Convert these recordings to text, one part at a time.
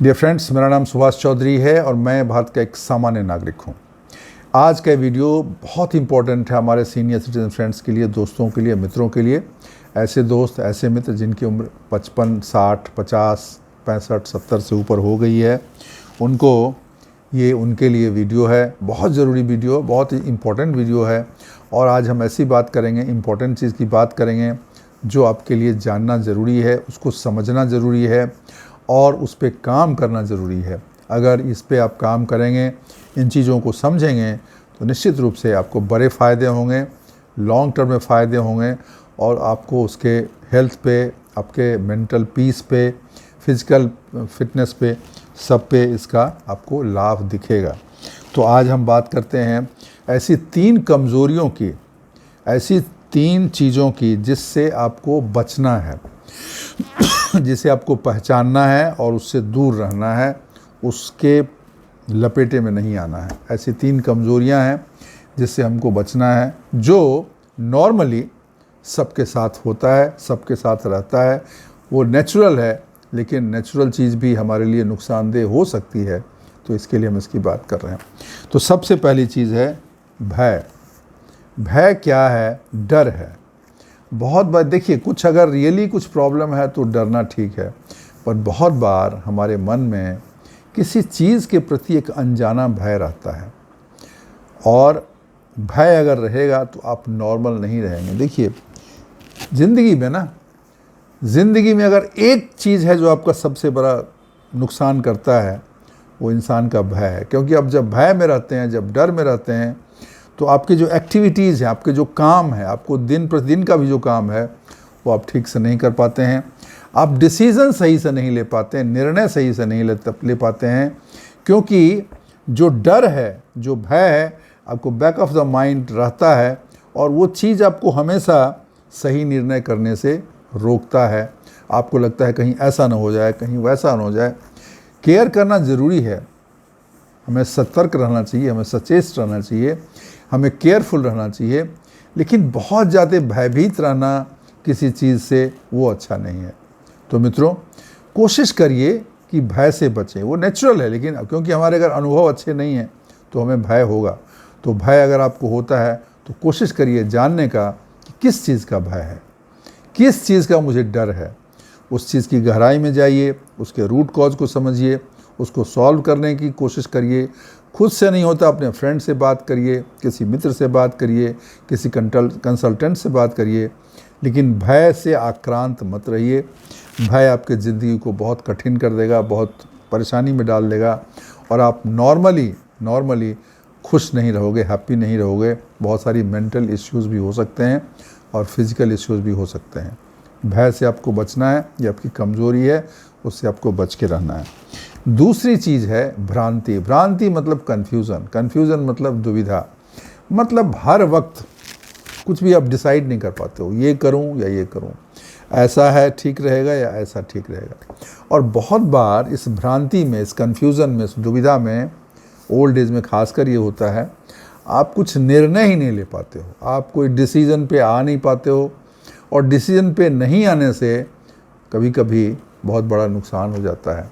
Dear friends, मेरा नाम सुभाष चौधरी है और मैं भारत का एक सामान्य नागरिक हूँ। आज का वीडियो बहुत इंपॉर्टेंट है हमारे सीनियर सिटीजन फ्रेंड्स के लिए, दोस्तों के लिए, मित्रों के लिए। ऐसे दोस्त, ऐसे मित्र जिनकी उम्र 55, 60, 50, 65, 70 से ऊपर हो गई है, ये उनके लिए वीडियो है। बहुत ज़रूरी वीडियो, बहुत ही इम्पोर्टेंट वीडियो है। और आज हम ऐसी बात करेंगे, इम्पोर्टेंट चीज़ की बात करेंगे जो आपके लिए जानना ज़रूरी है, उसको समझना ज़रूरी है और उस पर काम करना ज़रूरी है। अगर इस पे आप काम करेंगे, इन चीज़ों को समझेंगे, तो निश्चित रूप से आपको बड़े फ़ायदे होंगे, लॉन्ग टर्म में फ़ायदे होंगे और आपको उसके हेल्थ पे, आपके मेंटल पीस पे, फिज़िकल फिटनेस पे, सब पे इसका आपको लाभ दिखेगा। तो आज हम बात करते हैं ऐसी 3 कमज़ोरियों की, ऐसी 3 चीज़ों की जिससे आपको बचना है, जिसे आपको पहचानना है और उससे दूर रहना है, उसके लपेटे में नहीं आना है। ऐसी 3 कमज़ोरियां हैं जिससे हमको बचना है, जो नॉर्मली सबके साथ होता है, सबके साथ रहता है, वो नेचुरल है, लेकिन नेचुरल चीज़ भी हमारे लिए नुकसानदेह हो सकती है। तो इसके लिए हम इसकी बात कर रहे हैं। तो सबसे पहली चीज़ है भय। भय क्या है? डर है। बहुत बार देखिए, कुछ अगर रियली कुछ प्रॉब्लम है तो डरना ठीक है, पर बहुत बार हमारे मन में किसी चीज़ के प्रति एक अनजाना भय रहता है, और भय अगर रहेगा तो आप नॉर्मल नहीं रहेंगे। देखिए, ज़िंदगी में अगर एक चीज़ है जो आपका सबसे बड़ा नुकसान करता है, वो इंसान का भय है। क्योंकि आप जब भय में रहते हैं, जब डर में रहते हैं, तो आपकी जो एक्टिविटीज़ हैं, आपके जो काम है, आपको दिन प्रतिदिन का भी जो काम है, वो आप ठीक से नहीं कर पाते हैं। आप डिसीज़न सही से नहीं ले पाते हैं, निर्णय सही से नहीं ले पाते हैं, क्योंकि जो डर है, जो भय है, आपको बैक ऑफ द माइंड रहता है और वो चीज़ आपको हमेशा सही निर्णय करने से रोकता है। आपको लगता है कहीं ऐसा ना हो जाए, कहीं वैसा ना हो जाए। केयर करना ज़रूरी है, हमें सतर्क रहना चाहिए, हमें सचेत रहना चाहिए, हमें केयरफुल रहना चाहिए, लेकिन बहुत ज़्यादा भयभीत रहना किसी चीज़ से, वो अच्छा नहीं है। तो मित्रों, कोशिश करिए कि भय से बचें। वो नेचुरल है, लेकिन क्योंकि हमारे अगर अनुभव अच्छे नहीं हैं तो हमें भय होगा। तो भय अगर आपको होता है तो कोशिश करिए जानने का कि किस चीज़ का भय है, किस चीज़ का मुझे डर है। उस चीज़ की गहराई में जाइए, उसके रूट कॉज को समझिए, उसको सॉल्व करने की कोशिश करिए। खुद से नहीं होता, अपने फ्रेंड से बात करिए, किसी मित्र से बात करिए, किसी कंसल्टेंट से बात करिए, लेकिन भय से आक्रांत मत रहिए। भय आपके ज़िंदगी को बहुत कठिन कर देगा, बहुत परेशानी में डाल देगा और आप नॉर्मली खुश नहीं रहोगे, हैप्पी नहीं रहोगे। बहुत सारी मेंटल इश्यूज़ भी हो सकते हैं और फिज़िकल इश्यूज़ भी हो सकते हैं। भय से आपको बचना है, ये आपकी कमज़ोरी है, उससे आपको बच के रहना है। दूसरी चीज़ है भ्रांति। भ्रांति मतलब कन्फ्यूज़न मतलब दुविधा। मतलब हर वक्त कुछ भी आप डिसाइड नहीं कर पाते हो, ये करूं या ये करूं, ऐसा है ठीक रहेगा या ऐसा ठीक रहेगा। और बहुत बार इस भ्रांति में, इस कन्फ्यूज़न में, इस दुविधा में, ओल्ड एज में खासकर ये होता है, आप कुछ निर्णय ही नहीं ले पाते हो, आप कोई डिसीज़न पे आ नहीं पाते हो, और डिसीज़न पे नहीं आने से कभी कभी बहुत बड़ा नुकसान हो जाता है।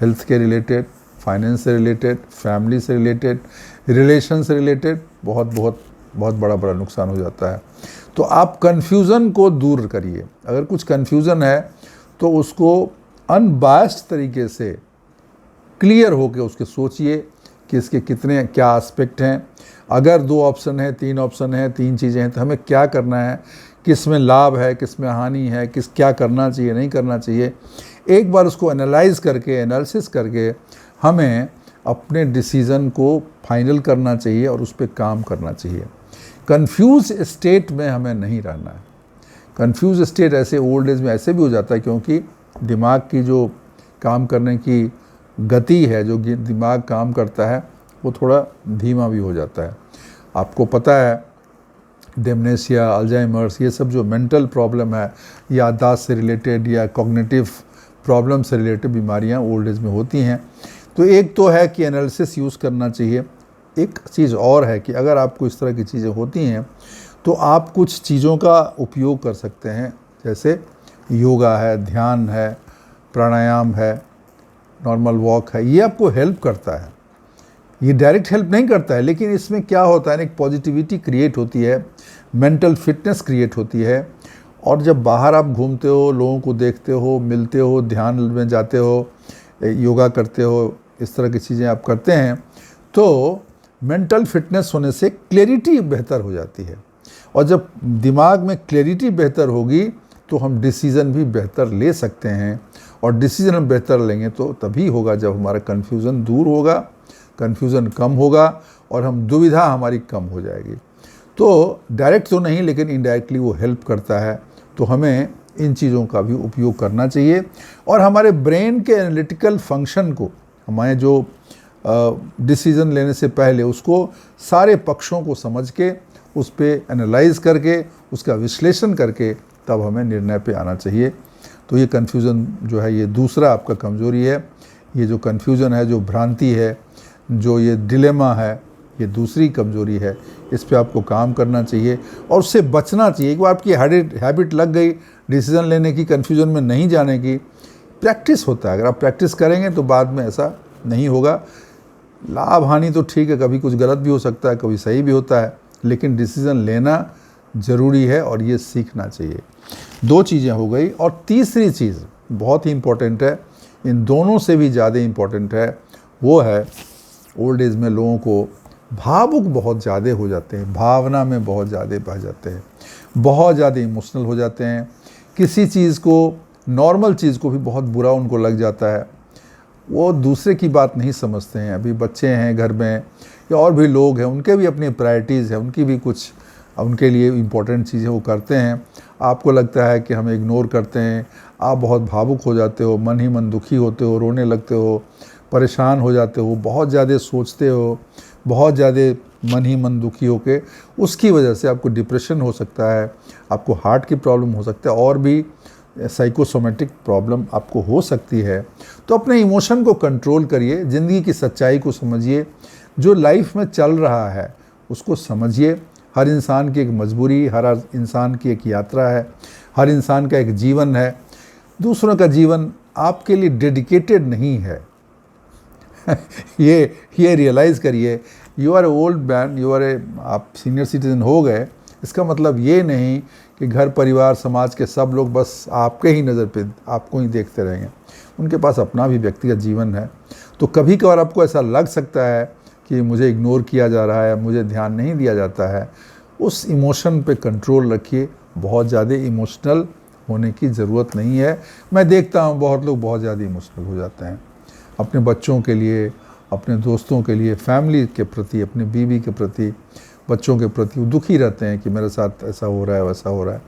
हेल्थ के रिलेटेड, फाइनेंस से रिलेटेड, फैमिली से रिलेटेड, रिलेशन से रिलेटेड बहुत बड़ा नुकसान हो जाता है। तो आप कन्फ्यूज़न को दूर करिए। अगर कुछ कन्फ्यूज़न है तो उसको अनबायस्ड तरीके से क्लियर होकर उसके सोचिए कि इसके कितने क्या एस्पेक्ट हैं। अगर 2 ऑप्शन है, 3 ऑप्शन है, 3 चीज़ें हैं, तो हमें क्या करना है, किस में लाभ है, किस में हानि है, क्या करना चाहिए, नहीं करना चाहिए। एक बार उसको एनालिसिस करके हमें अपने डिसीज़न को फाइनल करना चाहिए और उस पर काम करना चाहिए। कंफ्यूज स्टेट में हमें नहीं रहना है। कंफ्यूज स्टेट ऐसे ओल्ड एज में ऐसे भी हो जाता है, क्योंकि दिमाग की जो काम करने की गति है, जो दिमाग काम करता है, वो थोड़ा धीमा भी हो जाता है। आपको पता है, डेमनेशिया, अल्जाइमर्स, ये सब जो मेंटल प्रॉब्लम है, याददाश्त से रिलेटेड या कॉग्निटिव प्रॉब्लम से रिलेटेड बीमारियां ओल्ड एज में होती हैं। तो एक तो है कि एनालिसिस यूज़ करना चाहिए। एक चीज़ और है कि अगर आपको इस तरह की चीज़ें होती हैं तो आप कुछ चीज़ों का उपयोग कर सकते हैं, जैसे योगा है, ध्यान है, प्राणायाम है, नॉर्मल वॉक है, ये आपको हेल्प करता है। ये डायरेक्ट हेल्प नहीं करता है, लेकिन इसमें क्या होता है, एक पॉजिटिविटी क्रिएट होती है, मेंटल फिटनेस क्रिएट होती है। और जब बाहर आप घूमते हो, लोगों को देखते हो, मिलते हो, ध्यान में जाते हो, योगा करते हो, इस तरह की चीज़ें आप करते हैं, तो मेंटल फिटनेस होने से क्लैरिटी बेहतर हो जाती है। और जब दिमाग में क्लैरिटी बेहतर होगी तो हम डिसीज़न भी बेहतर ले सकते हैं। और डिसीज़न हम बेहतर लेंगे तो तभी होगा जब हमारा कन्फ्यूज़न दूर होगा, कन्फ्यूज़न कम होगा और हम दुविधा हमारी कम हो जाएगी। तो डायरेक्ट तो नहीं, लेकिन इनडायरेक्टली वो हेल्प करता है। तो हमें इन चीज़ों का भी उपयोग करना चाहिए और हमारे ब्रेन के एनालिटिकल फंक्शन को, हमारे जो डिसीज़न लेने से पहले उसको सारे पक्षों को समझ के, उस पर एनालाइज करके, उसका विश्लेषण करके तब हमें निर्णय पे आना चाहिए। तो ये कन्फ्यूज़न जो है, ये दूसरा आपका कमज़ोरी है। ये जो कन्फ्यूज़न है, जो भ्रांति है, जो ये डिलेमा है, ये दूसरी कमज़ोरी है। इस पे आपको काम करना चाहिए और उससे बचना चाहिए। एक बार आपकी हैबिट लग गई डिसीज़न लेने की, कन्फ्यूज़न में नहीं जाने की, प्रैक्टिस होता है। अगर आप प्रैक्टिस करेंगे तो बाद में ऐसा नहीं होगा। लाभ हानि तो ठीक है, कभी कुछ गलत भी हो सकता है, कभी सही भी होता है, लेकिन डिसीज़न लेना ज़रूरी है और ये सीखना चाहिए। 2 चीज़ें हो गई। और तीसरी चीज़ बहुत ही इम्पोर्टेंट है, इन दोनों से भी ज़्यादा इम्पोर्टेंट है, वो है ओल्ड एज में लोगों को भावुक बहुत ज़्यादा हो जाते हैं, भावना में बहुत ज़्यादा बह जाते हैं, बहुत ज़्यादा इमोशनल हो जाते हैं। किसी चीज़ को, नॉर्मल चीज़ को भी बहुत बुरा उनको लग जाता है, वो दूसरे की बात नहीं समझते हैं। अभी बच्चे हैं घर में या और भी लोग हैं, उनके भी अपनी प्रायोरिटीज़ है, उनकी भी कुछ उनके लिए इम्पोर्टेंट चीज़ें वो करते हैं। आपको लगता है कि हम इग्नोर करते हैं, आप बहुत भावुक हो जाते हो, मन ही मन दुखी होते हो, रोने लगते हो, परेशान हो जाते हो, बहुत ज़्यादा सोचते हो, बहुत ज़्यादा मन ही मन दुखी होके, उसकी वजह से आपको डिप्रेशन हो सकता है, आपको हार्ट की प्रॉब्लम हो सकता है, और भी साइकोसोमेटिक प्रॉब्लम आपको हो सकती है। तो अपने इमोशन को कंट्रोल करिए, ज़िंदगी की सच्चाई को समझिए, जो लाइफ में चल रहा है उसको समझिए। हर इंसान की एक मजबूरी, हर इंसान की एक यात्रा है, हर इंसान का एक जीवन है। दूसरों का जीवन आपके लिए डेडिकेटेड नहीं है। ये रियलाइज़ करिए। You are a old man, you are a, आप सीनियर सिटीजन हो गए, इसका मतलब ये नहीं कि घर परिवार समाज के सब लोग बस आपके ही नज़र पे आपको ही देखते रहेंगे। उनके पास अपना भी व्यक्तिगत जीवन है। तो कभी कभार आपको ऐसा लग सकता है कि मुझे इग्नोर किया जा रहा है, मुझे ध्यान नहीं दिया जाता है। उस इमोशन पे कंट्रोल रखिए। बहुत ज़्यादा इमोशनल होने की ज़रूरत नहीं है। मैं देखता हूँ बहुत लोग बहुत ज़्यादा इमोशनल हो जाते हैं, अपने बच्चों के लिए, अपने दोस्तों के लिए, फैमिली के प्रति, अपने बीवी के प्रति, बच्चों के प्रति वो दुखी रहते हैं कि मेरे साथ ऐसा हो रहा है, वैसा हो रहा है।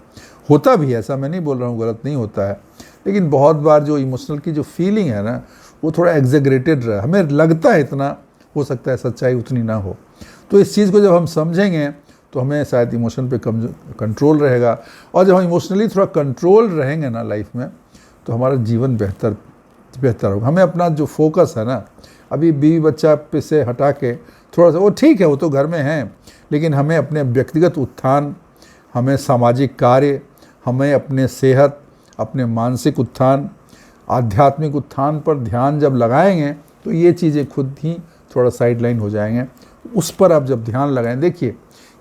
होता भी है, ऐसा मैं नहीं बोल रहा हूँ, गलत नहीं होता है, लेकिन बहुत बार जो इमोशनल की जो फीलिंग है ना, वो थोड़ा एग्जेगरेटेड रहा, हमें लगता है इतना, हो सकता है सच्चाई उतनी ना हो। तो इस चीज़ को जब हम समझेंगे तो हमें शायद इमोशन पे कंट्रोल रहेगा। और जब हम इमोशनली थोड़ा कंट्रोल रहेंगे ना लाइफ में, तो हमारा जीवन बेहतर होगा। हमें अपना जो फोकस है ना, अभी बीवी बच्चा पे से हटा के थोड़ा सा, वो ठीक है, वो तो घर में हैं, लेकिन हमें अपने व्यक्तिगत उत्थान, हमें सामाजिक कार्य, हमें अपने सेहत, अपने मानसिक उत्थान, आध्यात्मिक उत्थान पर ध्यान जब लगाएंगे तो ये चीज़ें खुद ही थोड़ा साइडलाइन हो जाएंगे। उस पर आप जब ध्यान लगाएं, देखिए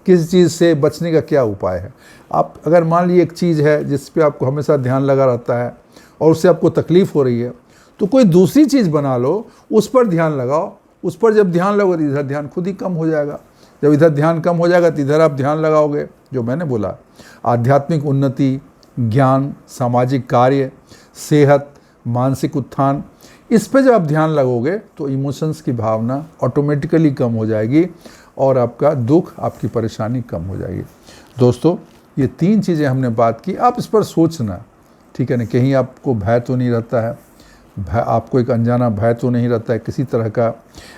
किस चीज़ से बचने का क्या उपाय है। आप अगर मान लीजिए एक चीज़ है जिस पे आपको हमेशा ध्यान लगा रहता है और उससे आपको तकलीफ़ हो रही है, तो कोई दूसरी चीज़ बना लो, उस पर ध्यान लगाओ। उस पर जब ध्यान लगाओगे तो इधर ध्यान खुद ही कम हो जाएगा। जब इधर ध्यान कम हो जाएगा तो इधर आप ध्यान लगाओगे। जो मैंने बोला, आध्यात्मिक उन्नति, ज्ञान, सामाजिक कार्य, सेहत, मानसिक उत्थान, इस पे जब आप ध्यान लगोगे तो इमोशंस की भावना ऑटोमेटिकली कम हो जाएगी और आपका दुख, आपकी परेशानी कम हो जाएगी। दोस्तों, ये 3 चीज़ें हमने बात की, आप इस पर सोचना, ठीक है ना। कहीं आपको भय तो नहीं रहता है, आपको एक अनजाना भय तो नहीं रहता है किसी तरह का,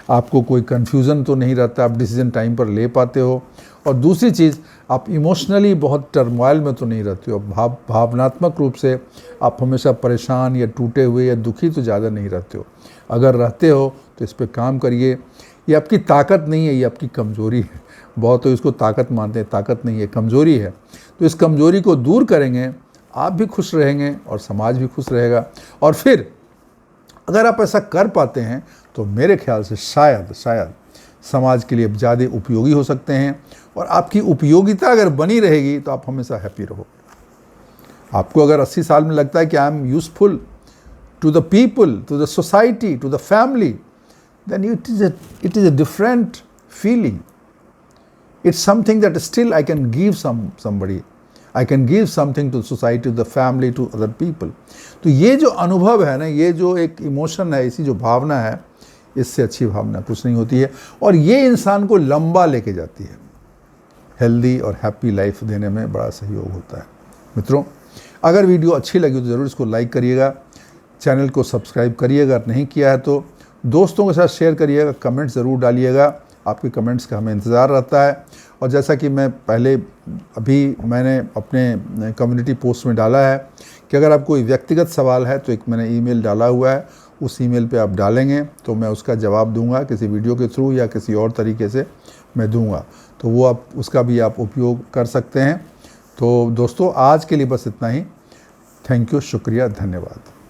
आपको कोई कन्फ्यूज़न तो नहीं रहता, आप डिसीजन टाइम पर ले पाते हो। और दूसरी चीज़, आप इमोशनली बहुत टर्मोइल में तो नहीं रहते हो, भावनात्मक रूप से आप हमेशा परेशान या टूटे हुए या दुखी तो ज़्यादा नहीं रहते हो। अगर रहते हो तो इस पर काम करिए। ये आपकी ताकत नहीं है, ये आपकी कमज़ोरी है। बहुत तो इसको ताकत मानते हैं, ताकत नहीं है, कमज़ोरी है। तो इस कमज़ोरी को दूर करेंगे, आप भी खुश रहेंगे और समाज भी खुश रहेगा। और फिर अगर आप ऐसा कर पाते हैं तो मेरे ख्याल से शायद समाज के लिए ज़्यादा उपयोगी हो सकते हैं, और आपकी उपयोगिता अगर बनी रहेगी तो आप हमेशा हैप्पी रहो। आपको अगर 80 साल में लगता है कि I am useful to the people, to the society, to the family, then it is a different feeling. It's something that still I can give somebody. I can give something to society, to the family, to other people. तो ये जो अनुभव है ना, ये जो एक emotion है, इसी जो भावना है, इससे अच्छी भावना कुछ नहीं होती है, और ये इंसान को लंबा लेके जाती है। हेल्दी और हैप्पी लाइफ देने में बड़ा सहयोग होता है। मित्रों, अगर वीडियो अच्छी लगी तो ज़रूर इसको लाइक करिएगा, चैनल को सब्सक्राइब करिएगा, अगर नहीं किया है तो दोस्तों के साथ शेयर करिएगा, कमेंट ज़रूर डालिएगा, आपके कमेंट्स का हमें इंतज़ार रहता है। और जैसा कि मैं पहले मैंने अपने कम्युनिटी पोस्ट में डाला है कि अगर आप कोई व्यक्तिगत सवाल है तो एक मैंने ईमेल डाला हुआ है, उस ईमेल पे आप डालेंगे तो मैं उसका जवाब दूंगा, किसी वीडियो के थ्रू या किसी और तरीके से मैं दूंगा, तो वो आप उसका भी आप उपयोग कर सकते हैं। तो दोस्तों, आज के लिए बस इतना ही। थैंक यू, शुक्रिया, धन्यवाद।